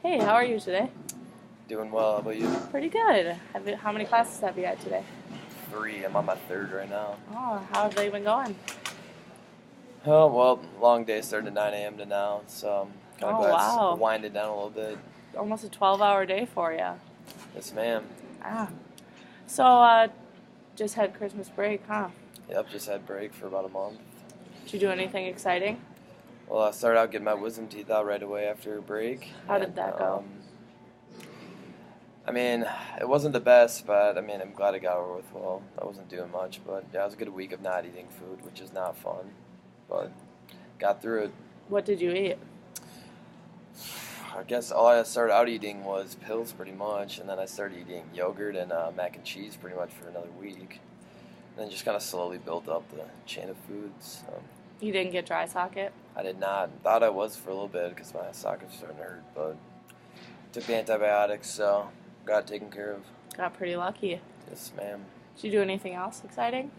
Hey, how are you today? Doing well. How about you? Pretty good. How many classes have you had today? Three. I'm on my third right now. Oh, how have they been going? Oh, well, long day starting at 9 a.m. to now, so I'm kind of Oh, glad it's wow. winding down a little bit. Almost a 12-hour day for you. Yes, ma'am. Ah. So, just had Christmas break, huh? Yep, just had break for about a month. Did you do anything exciting? Well, I started out getting my wisdom teeth out right away after break. How did that go? I mean, it wasn't the best, but I mean, I'm glad it got over with well. I wasn't doing much, but yeah, it was a good week of not eating food, which is not fun, but got through it. What did you eat? I guess all I started out eating was pills pretty much, and then I started eating yogurt and mac and cheese pretty much for another week. And then just kind of slowly built up the chain of foods. You didn't get dry socket? I did not. Thought I was for a little bit because my socket was starting to hurt, but took the antibiotics, so got it taken care of. Got pretty lucky. Yes, ma'am. Did you do anything else exciting?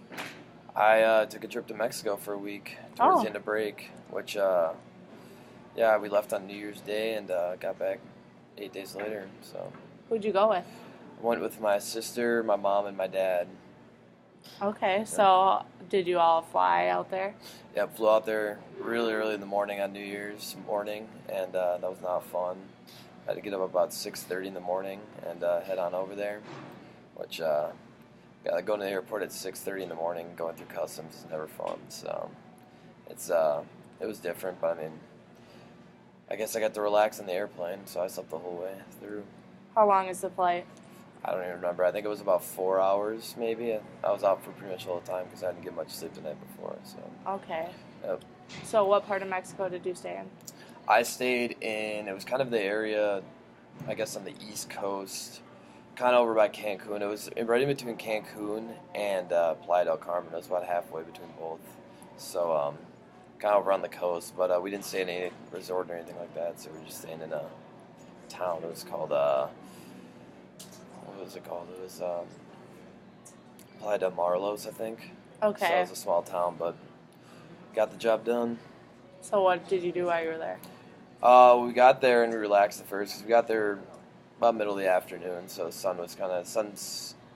I took a trip to Mexico for a week towards the end of break, which, yeah, we left on New Year's Day and got back 8 days later, so. Who'd you go with? I went with my sister, my mom, and my dad. Okay, so did you all fly out there? Yeah, flew out there really early in the morning on New Year's morning, and that was not fun. I had to get up about 6:30 in the morning and head on over there, which yeah, going to the airport at 6:30 in the morning, going through customs is never fun. So it was different, but I mean, I guess I got to relax in the airplane, so I slept the whole way through. How long is the flight? I don't even remember. I think it was about 4 hours, maybe. I was out for pretty much all the time because I didn't get much sleep the night before. So. Okay. Yep. So what part of Mexico did you stay in? I stayed in. It was kind of the area, I guess, on the East Coast, kind of over by Cancun. It was right in between Cancun and Playa del Carmen. It was about halfway between both. So kind of over on the coast, but we didn't stay in any resort or anything like that. So we were just staying in a town. It was called what was it called? It was Playa del Marlos, I think. Okay. So it was a small town, but got the job done. So what did you do while you were there? We got there and we relaxed at first. 'Cause we got there about middle of the afternoon, so the sun was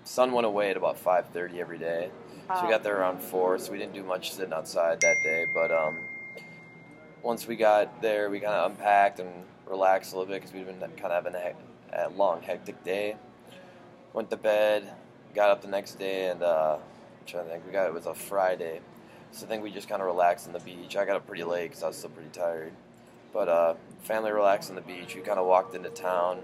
sun went away at about 5:30 every day. So we got there around 4, so we didn't do much sitting outside that day. But once we got there, we kind of unpacked and relaxed a little bit because we'd been kind of having a long, hectic day. Went to bed, got up the next day, and I'm trying to think, it was a Friday. So I think we just kind of relaxed on the beach. I got up pretty late because I was still pretty tired. But family relaxed on the beach. We kind of walked into town,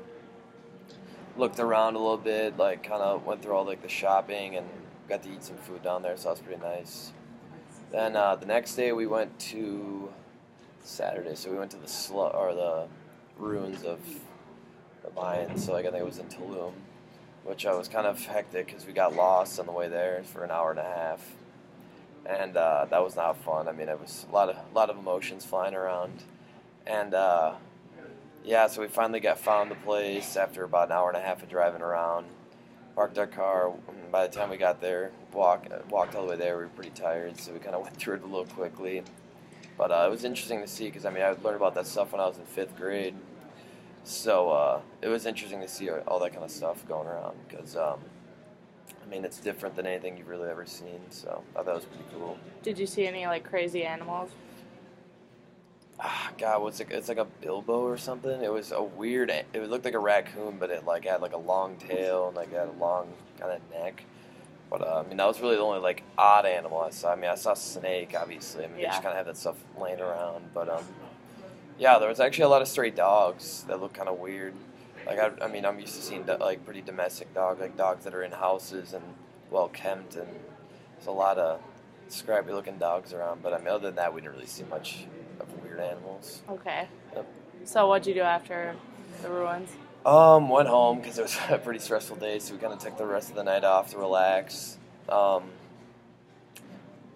looked around a little bit, like kind of went through all like the shopping and got to eat some food down there. So that was pretty nice. Then the next day we went to Saturday. So we went to the ruins of the Mayans. So like I think it was in Tulum, which was kind of hectic because we got lost on the way there for an hour and a half. And that was not fun. I mean, it was a lot of emotions flying around, and yeah. So we finally found the place after about an hour and a half of driving around. Parked our car. And by the time we got there, walked all the way there. We were pretty tired, so we kind of went through it a little quickly. But it was interesting to see because I mean I learned about that stuff when I was in 5th grade. So it was interesting to see all that kind of stuff going around because. I mean, it's different than anything you've really ever seen, so I thought that was pretty cool. Did you see any like crazy animals? God, it's like a bilbo or something. It was a weird. It looked like a raccoon, but it like had like a long tail and like had a long kind of neck. But I mean, that was really the only like odd animal I saw. I mean, I saw a snake, obviously. I mean, they just kind of have that stuff laying around. But yeah, there was actually a lot of stray dogs that looked kind of weird. Like I mean, I'm used to seeing like pretty domestic dogs, like dogs that are in houses and well kept, and there's a lot of scrappy looking dogs around. But I mean, other than that, we didn't really see much of weird animals. Okay. Yep. So what'd you do after the ruins? Went home because it was a pretty stressful day, so we kind of took the rest of the night off to relax.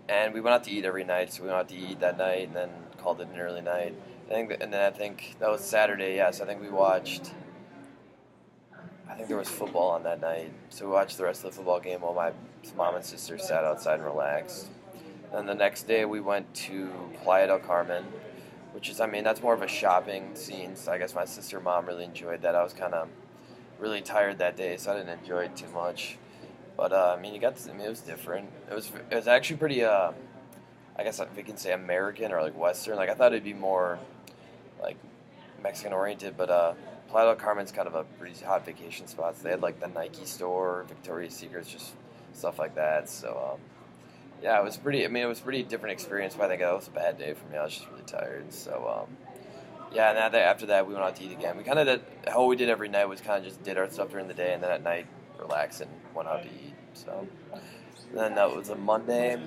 And we went out to eat every night, so we went out to eat that night and then called it an early night. And then I think that was Saturday. Yes, I think we watched. I think there was football on that night, so we watched the rest of the football game while my mom and sister sat outside and relaxed. And the next day we went to Playa del Carmen, which is, I mean, that's more of a shopping scene. So I guess my sister and mom really enjoyed that. I was kind of really tired that day, so I didn't enjoy it too much. But I mean, it was different. It was actually pretty. I guess if you can say American or like Western. Like I thought it'd be more like Mexican oriented, but Playa del Carmen's kind of a pretty hot vacation spot. So they had like the Nike store, Victoria's Secrets, just stuff like that. So yeah, it was pretty. I mean, it was a pretty different experience. But I think that was a bad day for me. I was just really tired. So yeah, and after that we went out to eat again. We kind of did how we did every night was kind of just did our stuff during the day, and then at night relax and went out to eat. So then that was a Monday.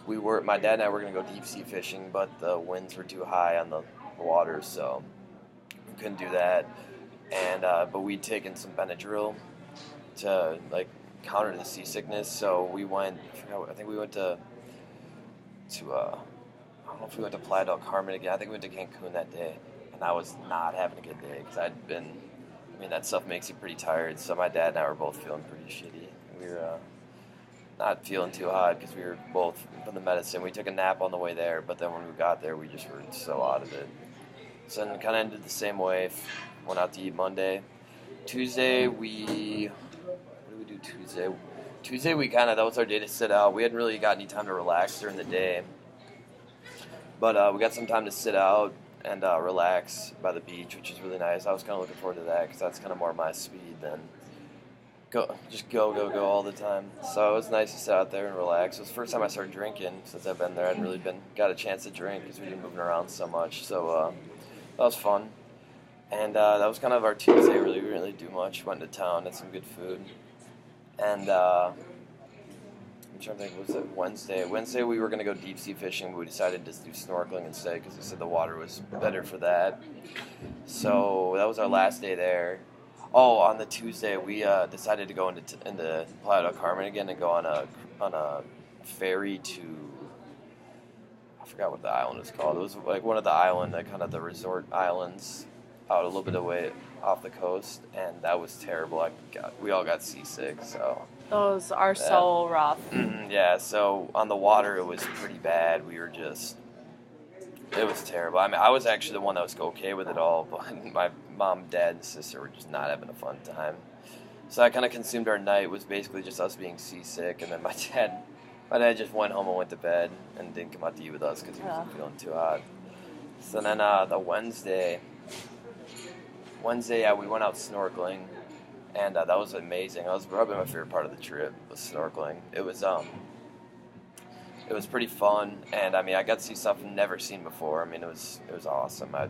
My dad and I were gonna go deep sea fishing, but the winds were too high on the water, so we couldn't do that. And but we'd taken some Benadryl to like counter the seasickness. So we went. I think we went to I don't know if we went to Playa del Carmen again. I think we went to Cancun that day, and I was not having a good day because I'd been. I mean, that stuff makes you pretty tired. So my dad and I were both feeling pretty shitty. We were not feeling too hot because we were both from the medicine. We took a nap on the way there, but then when we got there, we just were so out of it. So then it kind of ended the same way. Went out to eat Monday. Tuesday, what did we do Tuesday? Tuesday, that was our day to sit out. We hadn't really got any time to relax during the day. But we got some time to sit out and relax by the beach, which is really nice. I was kind of looking forward to that because that's kind of more my speed than go all the time. So it was nice to sit out there and relax. It was the first time I started drinking since I've been there. I hadn't really got a chance to drink because we've been moving around so much. So that was fun. And that was kind of our Tuesday. Really, we didn't really do much. Went to town, had some good food. And I'm trying to think, was it Wednesday? Wednesday we were going to go deep sea fishing, but we decided to do snorkeling instead because they said the water was better for that. So that was our last day there. Oh, on the Tuesday we decided to go into Playa del Carmen again and go on a ferry to, I forgot what the island was called. It was like one of the island, kind of the resort islands out a little bit away off the coast, and that was terrible. We all got seasick. So those are so rough. Yeah, so on the water it was pretty bad. It was terrible. I mean, I was actually the one that was okay with it all, but my mom, dad, and sister were just not having a fun time. So that kind of consumed our night. It was basically just us being seasick, and then my dad just went home and went to bed and didn't come out to eat with us because he wasn't feeling too hot. So then the Wednesday, we went out snorkeling, and that was amazing. That was probably my favorite part of the trip, was snorkeling. It was pretty fun, and I mean, I got to see stuff I've never seen before. I mean, it was awesome. I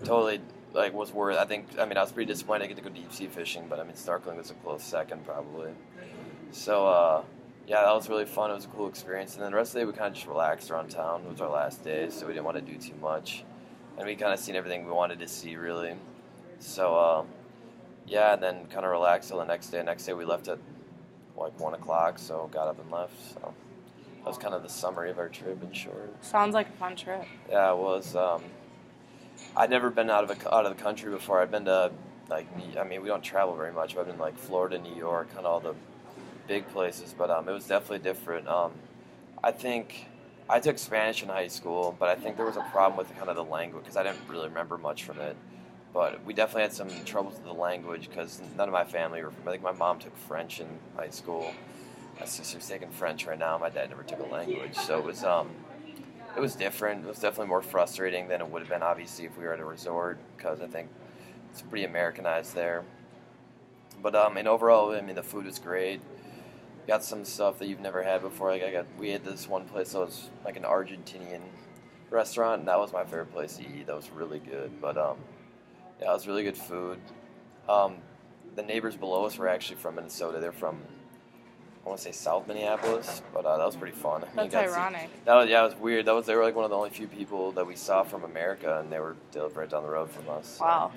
totally was worth. I was pretty disappointed I get to go deep sea fishing, but I mean, snorkeling was a close second probably. So yeah, that was really fun. It was a cool experience, and then the rest of the day we kind of just relaxed around town. It was our last day, so we didn't want to do too much, and we kind of seen everything we wanted to see really. So yeah, and then kind of relaxed till the next day. Next day we left at like 1 o'clock, so got up and left. So that was kind of the summary of our trip in short. Sounds like a fun trip. Yeah, it was. I'd never been out of the country before. I've been to we don't travel very much. But I've been like Florida, New York, kind of all the big places. But it was definitely different. I think I took Spanish in high school, but I think there was a problem with kind of the language because I didn't really remember much from it. But we definitely had some troubles with the language because none of my family were from. I think my mom took French in high school. My sister's taking French right now. My dad never took a language, so it was different. It was definitely more frustrating than it would have been, obviously, if we were at a resort, because I think it's pretty Americanized there. But and overall, I mean, the food was great. Got some stuff that you've never had before. We had this one place that was like an Argentinian restaurant, and that was my favorite place to eat. That was really good. But yeah, it was really good food. The neighbors below us were actually from Minnesota. They're from, I want to say South Minneapolis, but that was pretty fun. That's ironic. It was weird. They were like one of the only few people that we saw from America, and they lived right down the road from us. Wow.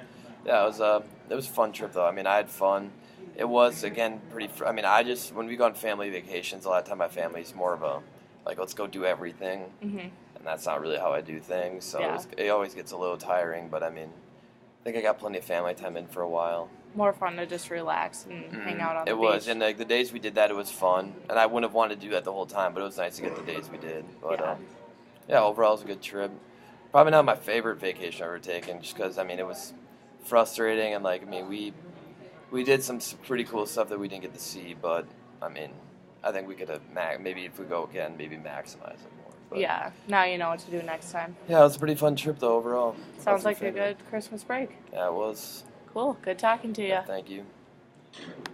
Yeah, it was a fun trip though. I mean, I had fun. It was again pretty. When we go on family vacations, a lot of time my family's more of a let's go do everything, and that's not really how I do things. So it always gets a little tiring. But I mean, I think I got plenty of family time in for a while. More fun to just relax and hang out on the beach. It was, and the days we did that, it was fun. And I wouldn't have wanted to do that the whole time, but it was nice to get the days we did. But yeah, overall it was a good trip. Probably not my favorite vacation I've ever taken, just because, I mean, it was frustrating, and, like, I mean, we did some pretty cool stuff that we didn't get to see, but, I mean, I think we could have, maybe if we go again, maybe maximize it more. But, Yeah, now you know what to do next time. Yeah, it was a pretty fun trip, though, overall. Sounds like a good Christmas break. Yeah, it was. Cool. Good talking to you. Thank you.